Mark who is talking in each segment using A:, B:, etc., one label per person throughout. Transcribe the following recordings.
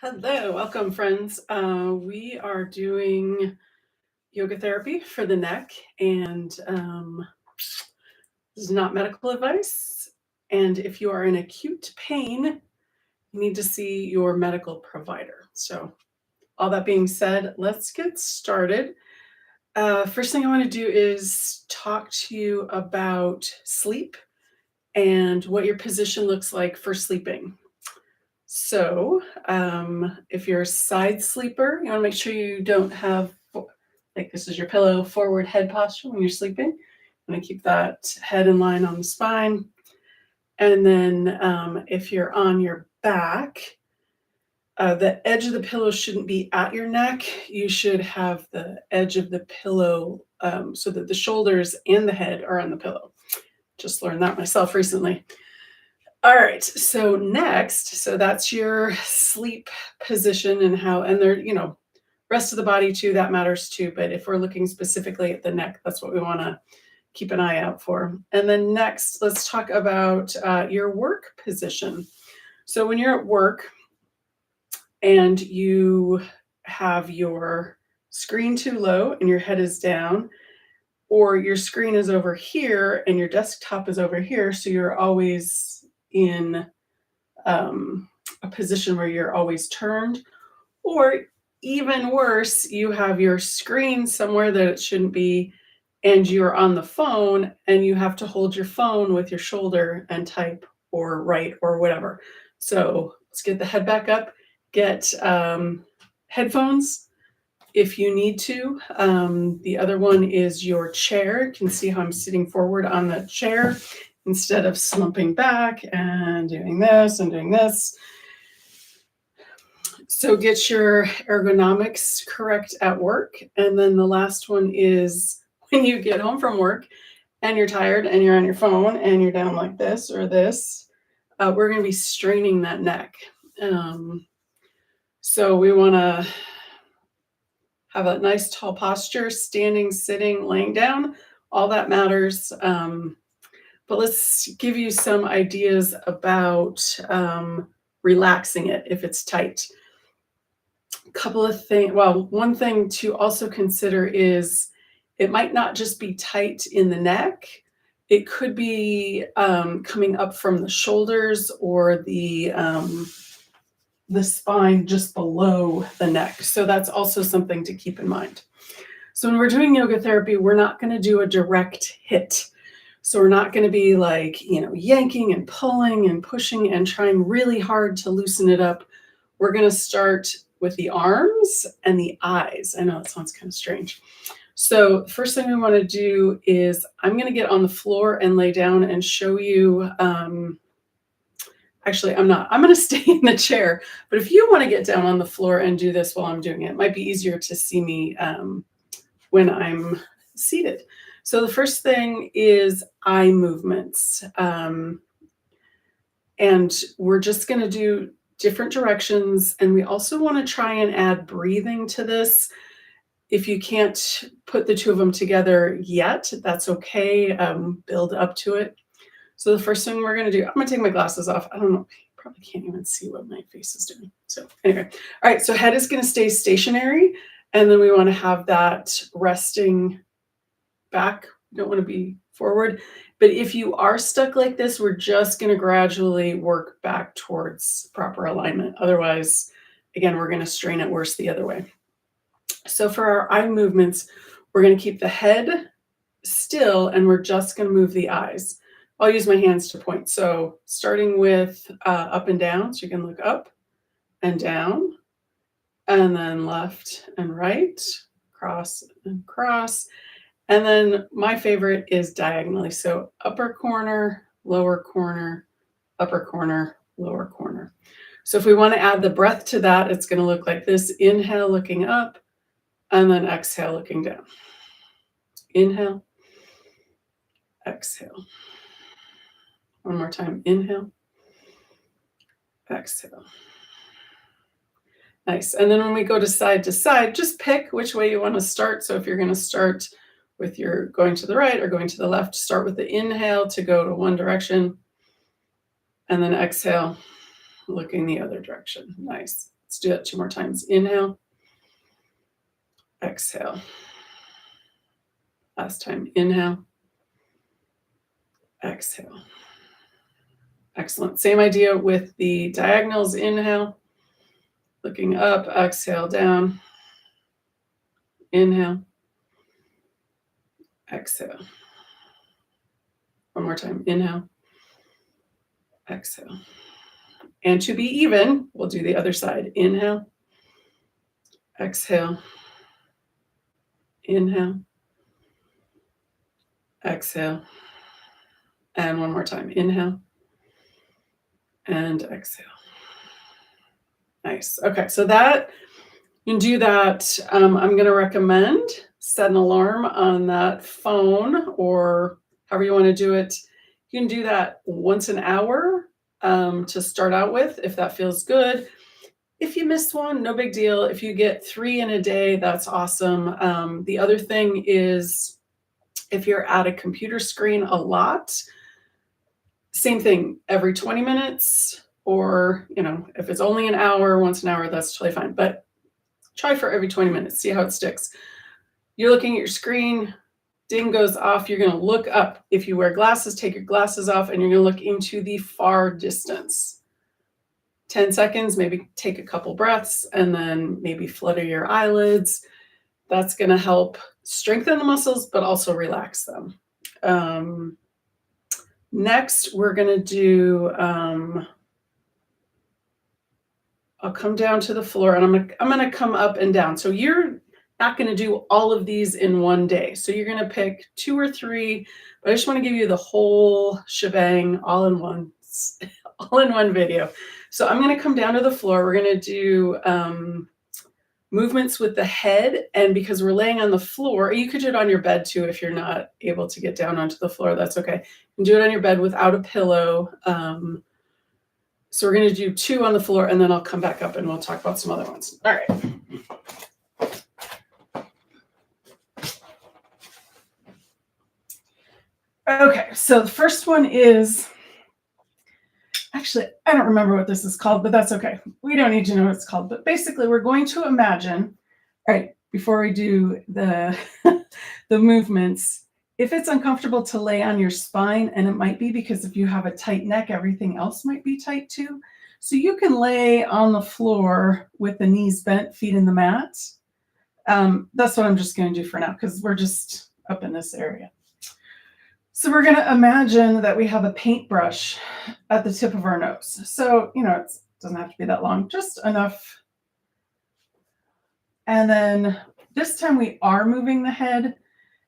A: Hello, welcome, friends. We are doing yoga therapy for the neck, and this is not medical advice. And if you are in acute pain, you need to see your medical provider. So, all that being said, let's get started. First thing I want to do is talk to you about sleep and what your position looks like for sleeping. So, if you're a side sleeper, you want to make sure you don't have, like, this is your pillow, forward head posture when you're sleeping. You want to keep that head in line on the spine. And then, if you're on your back, the edge of the pillow shouldn't be at your neck. You should have the edge of the pillow so that the shoulders and the head are on the pillow. Just learned that myself recently. All right, so next, so that's your sleep position and how, and there, rest of the body too, that matters too. But if we're looking specifically at the neck, that's what we want to keep an eye out for. And then next, let's talk about your work position. So when you're at work and you have your screen too low and your head is down, or your screen is over here and your desktop is over here, so you're always in a position where you're always turned, or even worse, you have your screen somewhere that it shouldn't be, and you're on the phone and you have to hold your phone with your shoulder and type or write or whatever. So let's get the head back up, get headphones if you need to. The other one is your chair. You can see how I'm sitting forward on the chair instead of slumping back and doing this and doing this. So get your ergonomics correct at work. And then the last one is when you get home from work and you're tired and you're on your phone and you're down like this or this, we're going to be straining that neck. So we want to have a nice tall posture, standing, sitting, laying down. All that matters. But let's give you some ideas about relaxing it if it's tight. A couple of things. Well, one thing to also consider is it might not just be tight in the neck. It could be coming up from the shoulders or the spine just below the neck. So that's also something to keep in mind. So when we're doing yoga therapy, we're not going to do a direct hit. So we're not going to be like, yanking and pulling and pushing and trying really hard to loosen it up. We're going to start with the arms and the eyes. I know it sounds kind of strange. So the first thing we want to do is I'm going to get on the floor and lay down and show you. Actually, I'm not. I'm going to stay in the chair. But if you want to get down on the floor and do this while I'm doing it, it might be easier to see me when I'm seated. So the first thing is eye movements. And we're just going to do different directions. And we also want to try and add breathing to this. If you can't put the two of them together yet, that's okay. Build up to it. So the first thing we're going to do, I'm going to take my glasses off. I don't know. Probably can't even see what my face is doing. So anyway. All right. So head is going to stay stationary. And then we want to have that resting back. We don't want to be forward. But if you are stuck like this, we're just going to gradually work back towards proper alignment. Otherwise, again, we're going to strain it worse the other way. So for our eye movements, we're going to keep the head still and we're just going to move the eyes. I'll use my hands to point. So starting with up and down, so you can look up and down, and then left and right, cross and cross. And then my favorite is diagonally. So upper corner, lower corner, upper corner, lower corner. So if we want to add the breath to that, it's going to look like this. Inhale, looking up, and then exhale, looking down. Inhale, exhale. One more time. Inhale, exhale. Nice. And then when we go to side, just pick which way you want to start. So if you're going to start with your going to the right or going to the left, start with the inhale to go to one direction, and then exhale, looking the other direction. Nice. Let's do that 2 more times. Inhale, exhale. Last time, inhale, exhale. Excellent. Same idea with the diagonals. Inhale, looking up, exhale, down. Inhale, exhale. One more time. Inhale, exhale. And to be even, we'll do the other side. Inhale, exhale, inhale, exhale. And one more time. Inhale and exhale. Nice. Okay, so that you can do that. I'm going to recommend set an alarm on that phone or however you want to do it. You can do that once an hour to start out with, if that feels good. If you miss one, no big deal. If you get 3 in a day, that's awesome. The other thing is if you're at a computer screen a lot, same thing, every 20 minutes, or, if it's only an hour, once an hour, that's totally fine. But try for every 20 minutes, see how it sticks. You're looking at your screen, ding goes off, you're going to look up. If you wear glasses, take your glasses off, and you're going to look into the far distance. 10 seconds, maybe take a couple breaths, and then maybe flutter your eyelids. That's going to help strengthen the muscles, but also relax them. Next, we're going to do, I'll come down to the floor, and I'm going to come up and down. So you're not going to do all of these in one day. So you're going to pick 2 or 3, but I just want to give you the whole shebang all in one video. So I'm going to come down to the floor. We're going to do movements with the head. And because we're laying on the floor, you could do it on your bed too if you're not able to get down onto the floor. That's okay. You can do it on your bed without a pillow. So we're going to do 2 on the floor, and then I'll come back up and we'll talk about some other ones. All right. Okay, so the first one is, actually, I don't remember what this is called, but that's okay. We don't need to know what it's called. But basically, we're going to imagine, all right, before we do the, the movements, if it's uncomfortable to lay on your spine, and it might be because if you have a tight neck, everything else might be tight too. So you can lay on the floor with the knees bent, feet in the mat. That's what I'm just going to do for now because we're just up in this area. So we're going to imagine that we have a paintbrush at the tip of our nose. So, it doesn't have to be that long, just enough. And then this time we are moving the head.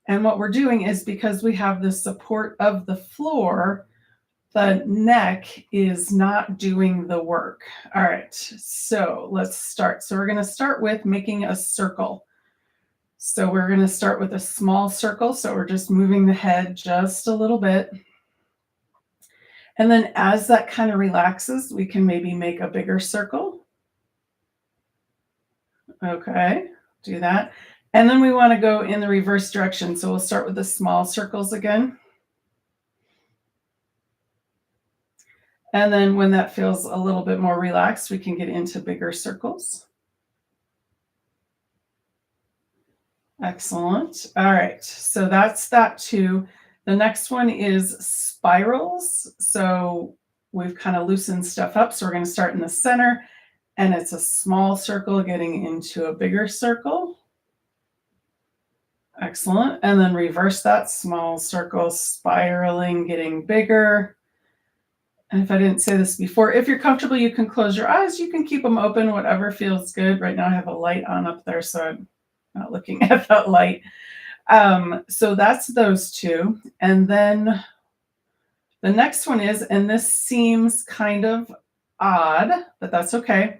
A: And what we're doing is because we have the support of the floor, the neck is not doing the work. All right, so let's start. So we're going to start with making a circle. So we're going to start with a small circle. So we're just moving the head just a little bit. And then as that kind of relaxes, we can maybe make a bigger circle. Okay, do that. And then we want to go in the reverse direction. So we'll start with the small circles again. And then when that feels a little bit more relaxed, we can get into bigger circles. Excellent. All right, so that's that too. The next one is spirals. So we've kind of loosened stuff up. So we're going to start in the center, and it's a small circle getting into a bigger circle. Excellent. And then reverse that, small circle, spiraling, getting bigger. And if I didn't say this before, if you're comfortable, you can close your eyes. You can keep them open, whatever feels good. Right now I have a light on up there, so I'm not looking at that light. So that's those 2. And then the next one is, and this seems kind of odd, but that's okay.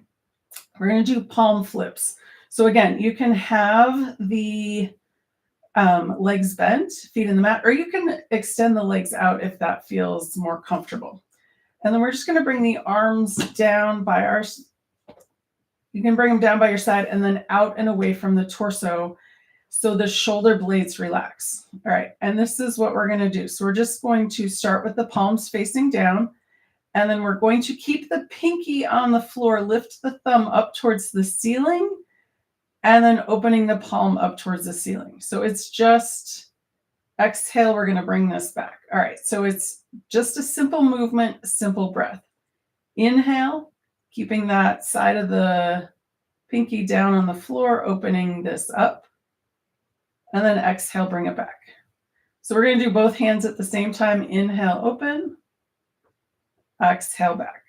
A: We're going to do palm flips. So again, you can have the legs bent, feet in the mat, or you can extend the legs out if that feels more comfortable. And then we're just going to bring the arms down by you can bring them down by your side and then out and away from the torso so the shoulder blades relax. All right, and this is what we're going to do. So we're just going to start with the palms facing down, And then we're going to keep the pinky on the floor, lift the thumb up towards the ceiling, and then opening the palm up towards the ceiling. So it's just exhale, we're going to bring this back. All right, so it's just a simple movement, simple breath. Inhale, keeping that side of the pinky down on the floor, opening this up. And then exhale, bring it back. So we're going to do both hands at the same time. Inhale, open. Exhale, back.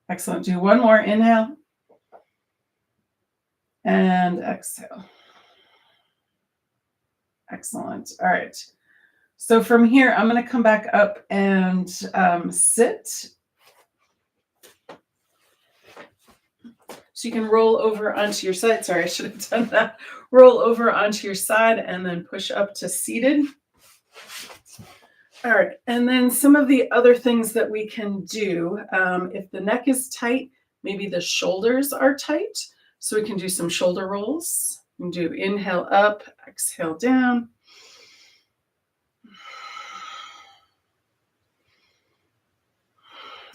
A: Excellent. Do one more. Inhale. And exhale. Excellent. All right. So from here, I'm going to come back up and sit. So you can roll over onto your side. Sorry, I should have done that. Roll over onto your side and then push up to seated. All right. And then some of the other things that we can do, if the neck is tight, maybe the shoulders are tight. So we can do some shoulder rolls. We can do inhale up, exhale down.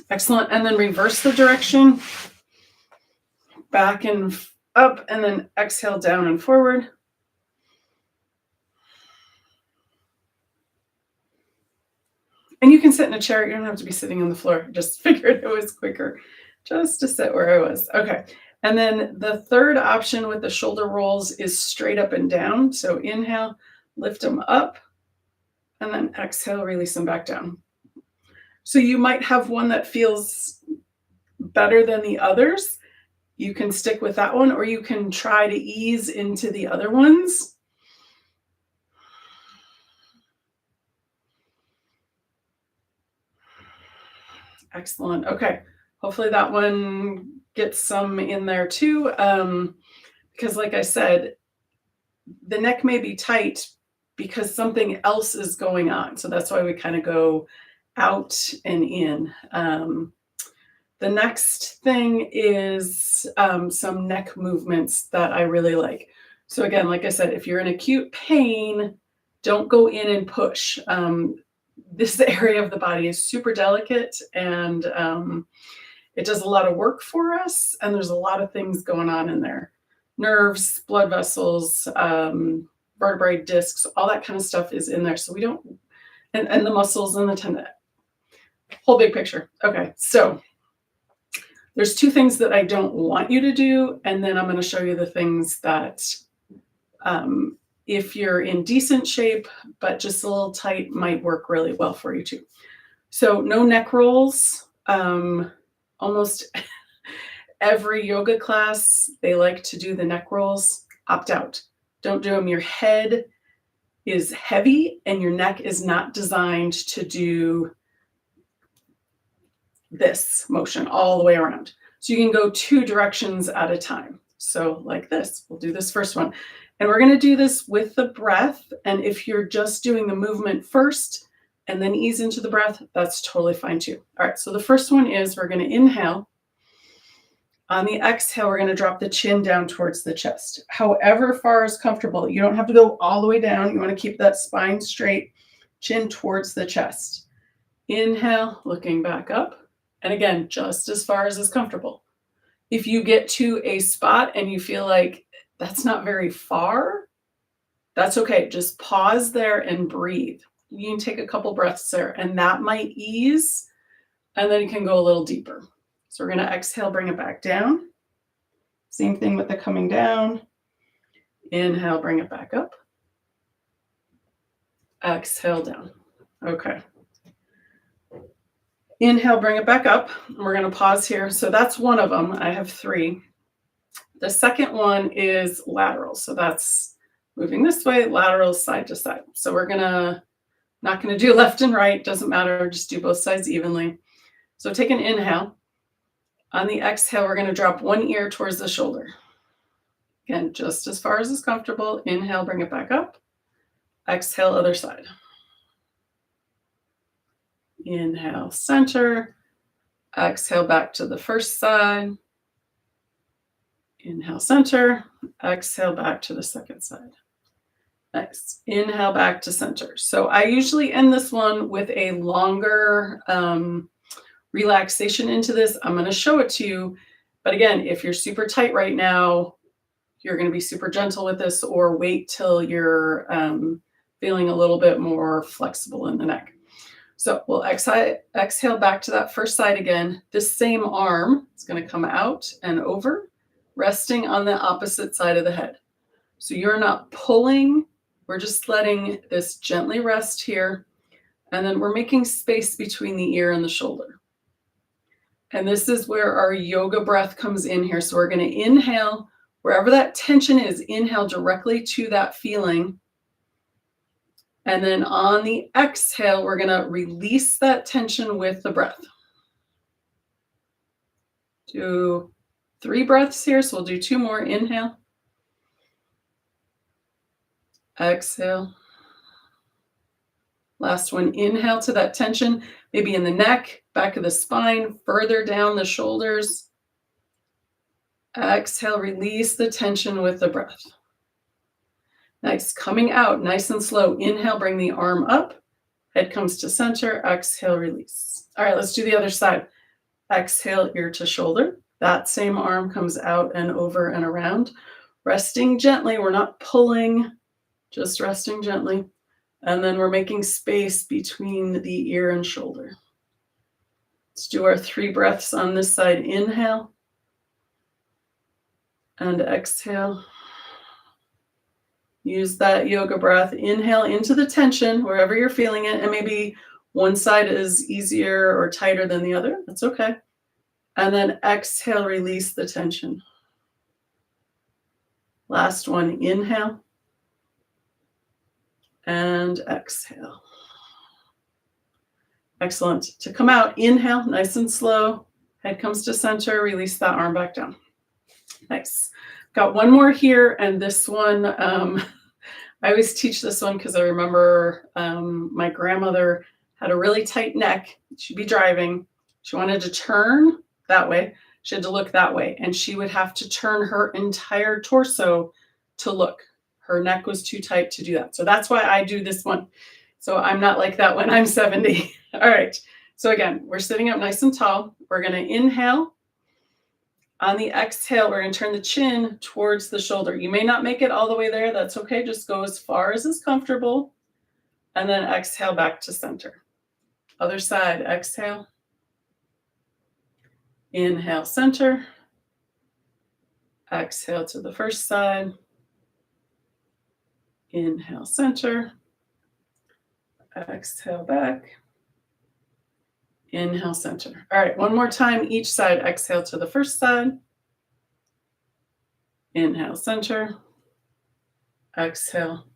A: Excellent. And then reverse the direction. Back and up, and then exhale down and forward. And you can sit in a chair. You don't have to be sitting on the floor. Just figured it was quicker just to sit where I was. Okay. And then the third option with the shoulder rolls is straight up and down. So inhale, lift them up, and then exhale, release them back down. So you might have one that feels better than the others. You can stick with that one, or you can try to ease into the other ones. Excellent. Okay. Hopefully that one gets some in there too. Because like I said, the neck may be tight because something else is going on. So that's why we kind of go out and in. The next thing is some neck movements that I really like. So again, like I said, if you're in acute pain, don't go in and push. This area of the body is super delicate, and it does a lot of work for us. And there's a lot of things going on in there. Nerves, blood vessels, vertebrae, discs, all that kind of stuff is in there. So we don't, and the muscles and the tendon, whole big picture. Okay, so there's two things that I don't want you to do, and then I'm going to show you the things that if you're in decent shape, but just a little tight, might work really well for you too. So no neck rolls. Almost every yoga class, they like to do the neck rolls. Opt out. Don't do them. Your head is heavy and your neck is not designed to do this motion all the way around. So you can go two directions at a time. So like this, we'll do this first one. And we're going to do this with the breath. And if you're just doing the movement first and then ease into the breath, that's totally fine too. All right, so the first one is we're going to inhale. On the exhale, we're going to drop the chin down towards the chest. However far is comfortable. You don't have to go all the way down. You want to keep that spine straight, chin towards the chest. Inhale, looking back up. And again, just as far as is comfortable. If you get to a spot and you feel like that's not very far, that's okay. Just pause there and breathe. You can take a couple breaths there, and that might ease, and then you can go a little deeper. So we're going to exhale, bring it back down. Same thing with the coming down. Inhale, bring it back up. Exhale down. Okay. Inhale, bring it back up. We're going to pause here. So that's one of them. I have three. The second one is lateral. So that's moving this way, lateral, side to side. So we're not going to do left and right. Doesn't matter. Just do both sides evenly. So take an inhale. On the exhale, we're going to drop one ear towards the shoulder. Again, just as far as is comfortable. Inhale, bring it back up. Exhale, other side. Inhale, center. Exhale, back to the first side. Inhale, center. Exhale, back to the second side. Nice. Inhale, back to center. So I usually end this one with a longer relaxation into this. I'm going to show it to you. But again, if you're super tight right now, you're going to be super gentle with this, or wait till you're feeling a little bit more flexible in the neck. So we'll exhale back to that first side again. This same arm is going to come out and over, resting on the opposite side of the head. So you're not pulling, we're just letting this gently rest here. And then we're making space between the ear and the shoulder. And this is where our yoga breath comes in here. So we're going to inhale, wherever that tension is, inhale directly to that feeling. And then on the exhale, we're going to release that tension with the breath. Do 3 breaths here. So we'll do 2 more. Inhale. Exhale. Last one. Inhale to that tension, maybe in the neck, back of the spine, further down the shoulders. Exhale, release the tension with the breath. Nice. Coming out nice and slow. Inhale, bring the arm up. Head comes to center. Exhale, release. All right, let's do the other side. Exhale, ear to shoulder. That same arm comes out and over and around. Resting gently. We're not pulling, just resting gently. And then we're making space between the ear and shoulder. Let's do our 3 breaths on this side. Inhale and exhale. Use that yoga breath. Inhale into the tension wherever you're feeling it. And maybe one side is easier or tighter than the other. That's okay. And then exhale, release the tension. Last one. Inhale and exhale. Excellent. To come out, inhale, nice and slow. Head comes to center. Release that arm back down. Nice. Got one more here, and this one, I always teach this one because I remember my grandmother had a really tight neck. She'd be driving. She wanted to turn that way. She had to look that way, and she would have to turn her entire torso to look. Her neck was too tight to do that. So that's why I do this one. So I'm not like that when I'm 70. All right. So again, we're sitting up nice and tall. We're going to inhale. On the exhale, we're going to turn the chin towards the shoulder. You may not make it all the way there. That's okay. Just go as far as is comfortable. And then exhale back to center. Other side, exhale. Inhale, center. Exhale to the first side. Inhale, center. Exhale back. Inhale, center. All right, one more time, each side. Exhale to the first side. Inhale, center. Exhale.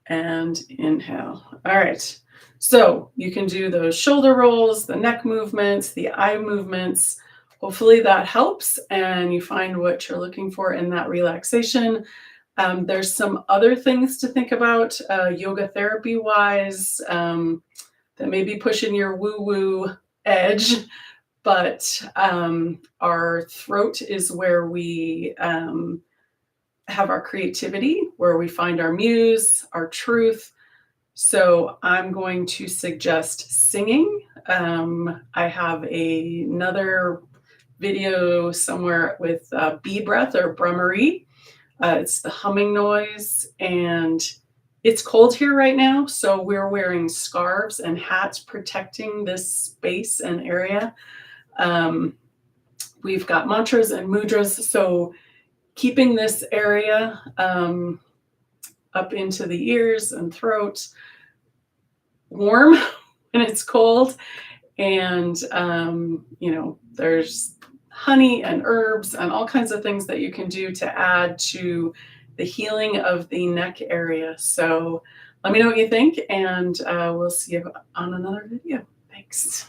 A: And inhale. All right. So you can do those shoulder rolls, the neck movements, the eye movements. Hopefully that helps and you find what you're looking for in that relaxation. There's some other things to think about yoga therapy wise that may be pushing your woo-woo edge, but our throat is where we have our creativity, where we find our muse, our truth. So I'm going to suggest singing. I have another video somewhere with bee breath or Brahmari. It's the humming noise, and it's cold here right now, so we're wearing scarves and hats protecting this space and area. We've got mantras and mudras, so keeping this area up into the ears and throat warm when it's cold. And, there's honey and herbs and all kinds of things that you can do to add to the healing of the neck area. So let me know what you think, and we'll see you on another video. Thanks.